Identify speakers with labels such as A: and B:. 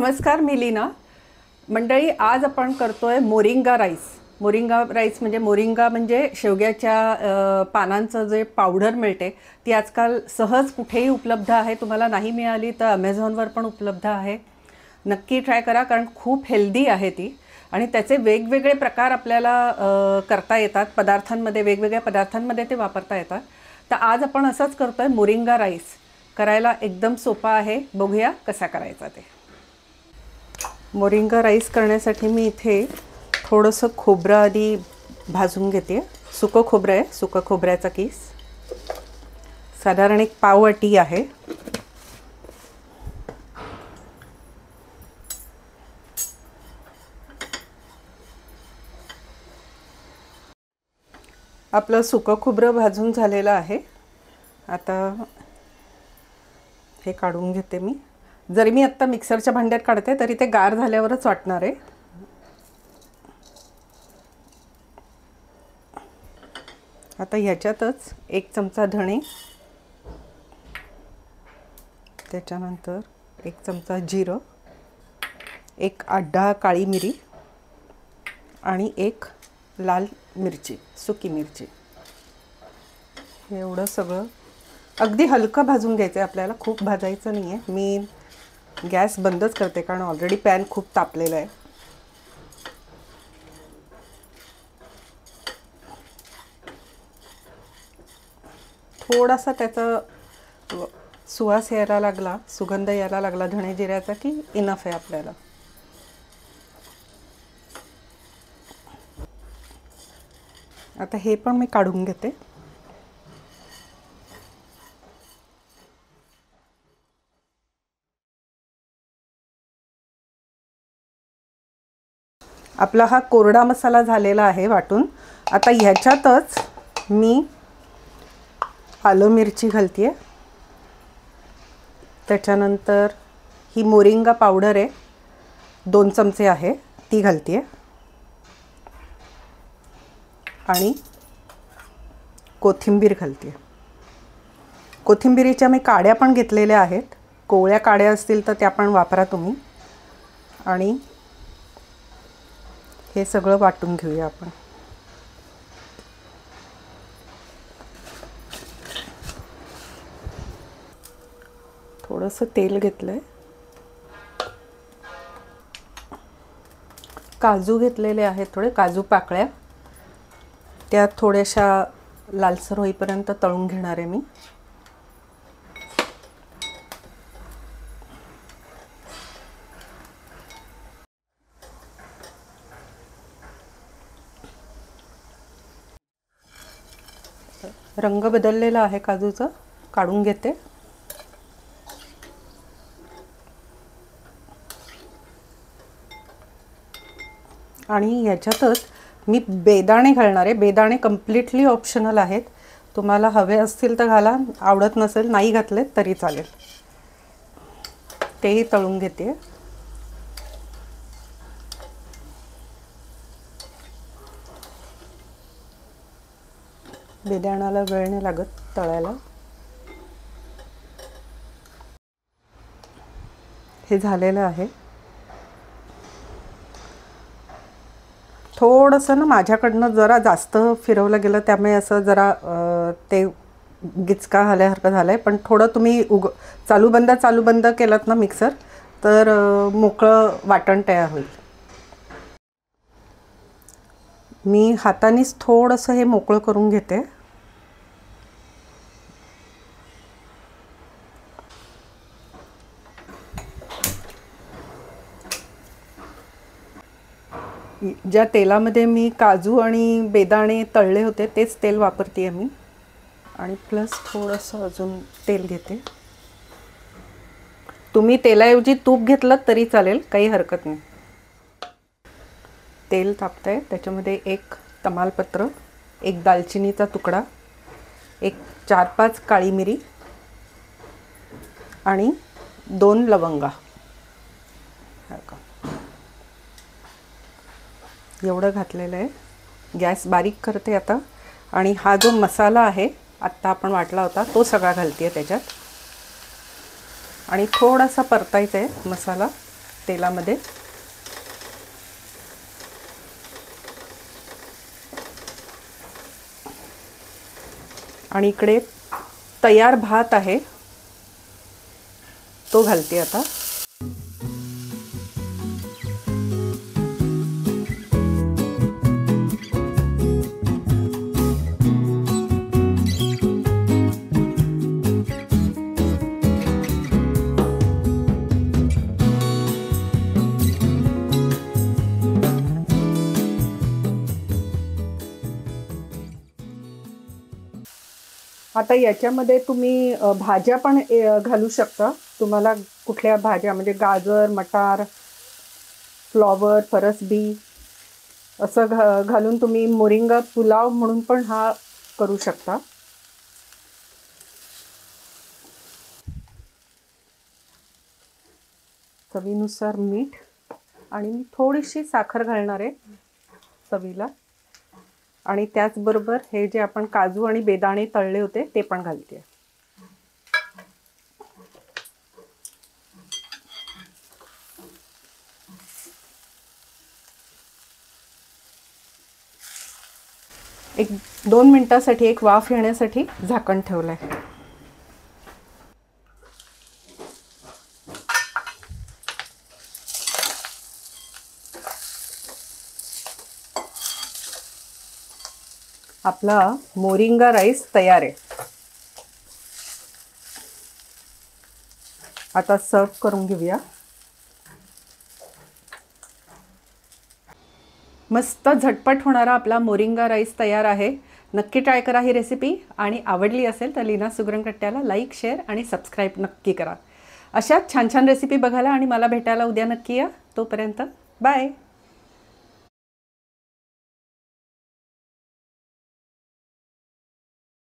A: नमस्कार, मी लीना. मंडळी, आज आपण करतोय मोरिंगा राईस. मोरिंगा राईस म्हणजे मोरिंगा म्हणजे शेवग्याच्या पानांचं जे पावडर मिळते ती आजकाल सहज कुठेही उपलब्ध आहे. तुम्हाला नाही मिळाली तर अमेझॉनवर पण उपलब्ध आहे. नक्की ट्राय करा, कारण खूप हेल्दी आहे ती आणि त्याचे वेगवेगळे प्रकार आपल्याला करता येतात. पदार्थांमध्ये, वेगवेगळ्या पदार्थांमध्ये ते वापरता येतात. तर आज आपण असंच करतोय मोरिंगा राईस. करायला एकदम सोपा आहे. बघूया कसा करायचा ते. मोरिंगा राईस करण्यासाठी मी इथे थोडंसं खोबरं आधी भाजून घेते. सुकं खोबरं आहे, सुकं खोबऱ्याचा किस साधारण एक पाव वाटी आहे. आपलं सुकं खोबरं भाजून झालेलं आहे. आता हे काढून घेते मी. जरी मी आत्ता मिक्सरच्या भांड्यात काढते तरी ते गार झाल्यावरच वाटणार आहे. आता ह्याच्यातच एक चमचा धणे, त्याच्यानंतर एक चमचा जिरं, एक 8-10 काळी मिरी आणि एक लाल मिरची, सुकी मिरची. एवढं सगळं अगदी हलकं भाजून घ्यायचं आहे आपल्याला, खूप भाजायचं नाही आहे. मी गॅस बंदच करते कारण ऑलरेडी पॅन खूप तापलेला आहे. थोडासा त्याचा सुवास यायला लागला, सुगंध यायला लागला धणे जिऱ्याचा की इनफ आहे आपल्याला. आता हे पण मी काढून घेते. आपला हा कोरडा मसाला झालेला आहे वाटून. आता ह्याच्यातच मी आलं मिरची घालते. त्याच्यानंतर ही मोरिंगा पावडर आहे, 2 चमचे आहे, ती घालते. आणि कोथिंबीर घालते. कोथिंबीरीच्या मी काड्या पण घेतलेल्या आहेत. कोवळ्या काड्या असतील तर त्या पण वापरा तुम्ही. आणि हे सगळं वाटून घेऊया आपण. थोडंसं तेल घेतलंय. काजू घेतलेले आहेत, थोडे काजू पाकळ्या, त्या थोड्याशा लालसर होईपर्यंत तळून घेणार आहे मी. रंग बदललेला आहे काजूचा, काढून घेते. आणि ह्याच्यातच मी बेदाणे घालणार आहे. बेदाणे कम्प्लिटली ऑप्शनल आहेत. तुम्हाला हवे असतील तर घाला, आवडत नसेल नाही घातले तरी चालेल. तेही तळून घेते. बेदाण्याला वेळ नाही लागत तळायला. हे झालेलं आहे. थोडंसं ना माझ्याकडनं जरा जास्त फिरवलं गेलं, त्यामुळे असं जरा ते गिचका झाल्यासारखं झालं आहे. पण थोडं तुम्ही चालू बंद केलात ना मिक्सर, तर मोकळं वाटण तयार होईल. मी हातानेच थोडंसं हे मोकळं करून घेते. ज्या तेलामध्ये मी काजू आणि बेदाणे तळले होते तेच तेल वापरते मी. आणि प्लस थोडंसं अजून तेल घेते. तुम्ही तेलाऐवजी तूप घेतलं तरी चालेल, काही हरकत नाही. तेल तापतंय, त्याच्यामध्ये एक तमालपत्र, एक दालचिनीचा तुकडा, एक 4-5 काळी मिरी आणि 2 लवंगा. एवढं घातलेलं आहे. गॅस बारीक करते आता. आणि हा जो मसाला आहे आत्ता आपण वाटला होता तो सगळा घालते त्याच्यात. आणि थोडासा परतायचा आहे मसाला. तेलामध्ये. आणि इकडे तयार भात आहे तो घालते आता. आता याच्यामध्ये तुम्ही भाज्या पण घालू शकता. तुम्हाला कुठल्या भाज्या म्हणजे गाजर, मटार, फ्लॉवर, फरसबी असं घालून तुम्ही मोरिंगा पुलाव म्हणून पण हा करू शकता. चवीनुसार मीठ आणि मी थोडीशी साखर घालणार आहे चवीला. आणि त्याचबरोबर हे जे आपण काजू आणि बेदाणे तळले होते ते पण घालते. एक 2 मिनिटासाठी एक वाफ येण्यासाठी झाकण ठेवलंय. आपला मोरिंगा राईस तयार आहे. आता सर्व करून घेऊया. मस्त झटपट होणारा आपला मोरिंगा राईस तयार आहे. नक्की ट्राय करा ही रेसिपी. आणि आवडली असेल तर लीना सुगरण कट्ट्याला लाईक, शेअर आणि सबस्क्राईब नक्की करा. अशाच छान छान रेसिपी बघायला आणि मला भेटायला उद्या नक्की या. तोपर्यंत बाय.